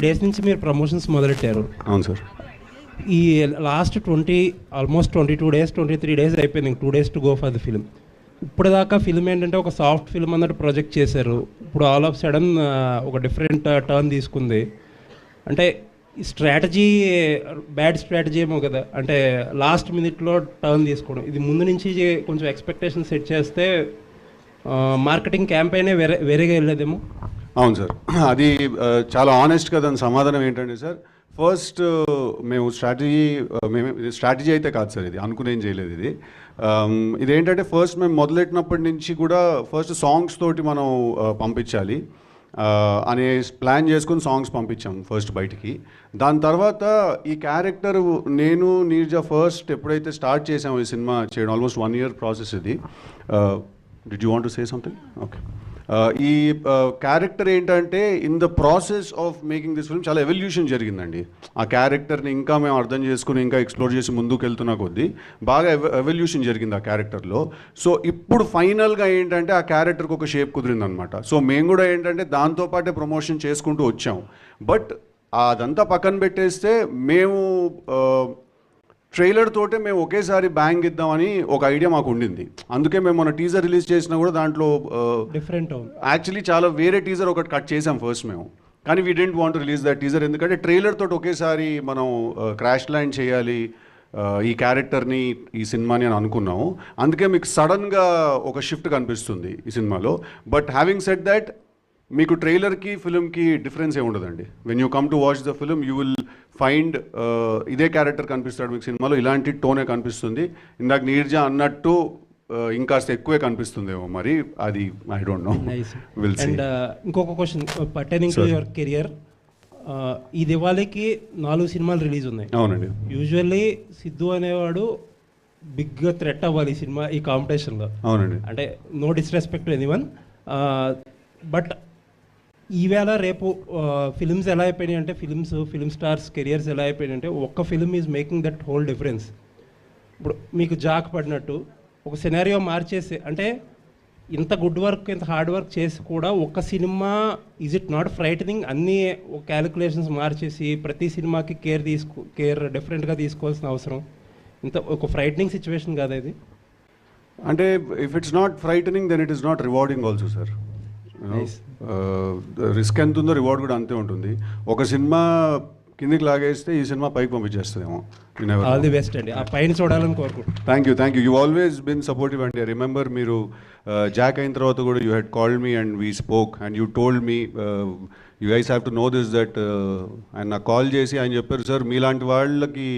Days నుంచి మీరు promotions మొదలెట్టారు. అవును సార్. ఈ లాస్ట్ ఆల్మోస్ట్ 22 డేస్ 23 డేస్ అయిపోయింది. 2 days to go for the film. ఇప్పటిదాకా ఫిలిం ఏంటంటే ఒక సాఫ్ట్ ఫిల్మ్ అన్నట్టు ప్రొజెక్ట్ చేశారు. ఇప్పుడు ఆల్ ఆఫ్ సడన్ ఒక డిఫరెంట్ టర్న్ తీసుకుంది. అంటే ఈ స్ట్రాటజీ బ్యాడ్ స్ట్రాటజీ ఏమో కదా, అంటే లాస్ట్ మినిట్లో టర్న్ తీసుకోవడం. ఇది ముందు నుంచి కొంచెం ఎక్స్పెక్టేషన్ సెట్ చేస్తే మార్కెటింగ్ క్యాంపెయినే వేరేగా వెళ్ళేదేమో. అవును సార్, అది చాలా ఆనెస్ట్గా దాని సమాధానం ఏంటంటే సార్, ఫస్ట్ మేము స్ట్రాటజీ అయితే కాదు సార్, ఇది అనుకునేం చేయలేదు. ఇదేంటంటే ఫస్ట్ మేము మొదలెట్టినప్పటి నుంచి కూడా ఫస్ట్ సాంగ్స్ తోటి మనం పంపించాలి అనే ప్లాన్ చేసుకుని సాంగ్స్ పంపించాం ఫస్ట్ బయటికి. దాని తర్వాత ఈ క్యారెక్టర్ నేను నీర్జా ఫస్ట్ ఎప్పుడైతే స్టార్ట్ చేసాము ఈ సినిమా చేయడం, ఆల్మోస్ట్ 1 year ప్రాసెస్ ఇది. Did you want to say something? Okay. ఈ క్యారెక్టర్ ఏంటంటే in the process of making this film చాలా ఎవల్యూషన్ జరిగిందండి. ఆ క్యారెక్టర్ని ఇంకా మేము అర్థం చేసుకుని ఇంకా ఎక్స్ప్లోర్ చేసి ముందుకు వెళ్తున్న కొద్దీ బాగా ఎవల్యూషన్ జరిగింది ఆ క్యారెక్టర్లో. సో ఇప్పుడు ఫైనల్గా ఏంటంటే ఆ క్యారెక్టర్కి ఒక షేప్ కుదిరిందనమాట. సో మేము కూడా ఏంటంటే దాంతోపాటే ప్రమోషన్ చేసుకుంటూ వచ్చాం. బట్ అదంతా పక్కన పెట్టేస్తే మేము ట్రైలర్ తోటే మేము ఒకేసారి బ్యాంగ్ ఇద్దామని ఒక ఐడియా మాకు ఉండింది. అందుకే మేము మన టీజర్ రిలీజ్ చేసినా కూడా దాంట్లో డిఫరెంట్ యాక్చువల్లీ చాలా వేరే టీజర్ ఒకటి కట్ చేసాం ఫస్ట్ మేము. కానీ we didn't want release that teaser, ఎందుకంటే ట్రైలర్ తోటి ఒకేసారి మనం క్రాష్ ల్యాండ్ చేయాలి ఈ క్యారెక్టర్ని ఈ సినిమాని అని అనుకున్నాము. అందుకే మీకు సడన్గా ఒక షిఫ్ట్ కనిపిస్తుంది ఈ సినిమాలో. బట్ హ్యావింగ్ సెడ్ దట్, మీకు ట్రైలర్కి ఫిల్మ్కి డిఫరెన్స్ ఏమి ఉండదండి. When you come to watch the film you will find ఇదే క్యారెక్టర్ కనిపిస్తాడు మీకు సినిమాలో, ఇలాంటి టోనే కనిపిస్తుంది. ఇందాక నీర్జా అన్నట్టు ఇంకాస్త ఎక్కువే కనిపిస్తుందేమో, మరి అది I don't know. Will see. And ఇంకొక question pertaining to your career. ఈ దివాళీకి 4 సినిమాలు రిలీజ్ ఉన్నాయి. అవునండి. యూజువల్లీ సిద్ధు అనేవాడు బిగ్గా థ్రెట్ అవ్వాలి ఈ సినిమా ఈ కాంపిటీషన్లో. అవునండి. అంటే no disrespect to anyone, but ఈవేళ రేపు ఫిల్మ్స్ ఎలా అయిపోయినాయి అంటే ఫిల్మ్ స్టార్స్ కెరియర్స్ ఎలా అయిపోయినాయి అంటే ఒక్క film is making that whole difference. ఇప్పుడు మీకు జాక్ పడినట్టు ఒక సినారియో మార్చేసి, అంటే ఇంత గుడ్ వర్క్ ఇంత హార్డ్ వర్క్ చేసి కూడా ఒక్క cinema is it not frightening? అన్నీ క్యాలిక్యులేషన్స్ మార్చేసి ప్రతి సినిమాకి కేర్ డిఫరెంట్గా తీసుకోవాల్సిన అవసరం ఇంత ఒక ఫ్రైటనింగ్ సిచ్యువేషన్ కాదా ఇది? అంటే if it's not frightening then it is not rewarding also sir. Risk ఎంత ఉందో రివార్డ్ కూడా అంతే ఉంటుంది. ఒక సినిమా కిందికి లాగేస్తే ఈ సినిమా పైకి పంపించేస్తుందేమో. ఆల్ ది బెస్ట్ అండి, ఆ పైన చూడాలని కోరుకుంటున్నాను. Thank you. You always been supportive అండి. ఐ రిమెంబర్ మీరు జాక్ అయిన తర్వాత కూడా you had called me and we spoke and you told me you guys have to know this that. ఆయన నాకు కాల్ చేసి ఆయన చెప్పారు, సార్ మీలాంటి వాళ్ళకి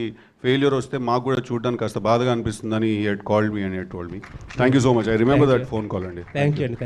ఫెయిల్యూర్ వస్తే మాకు కూడా చూడడానికి కాస్త బాధగా అనిపిస్తుందని he had called me and he had told me. Thank you so much. I remember that phone call అండి. థ్యాంక్ యూ అండి.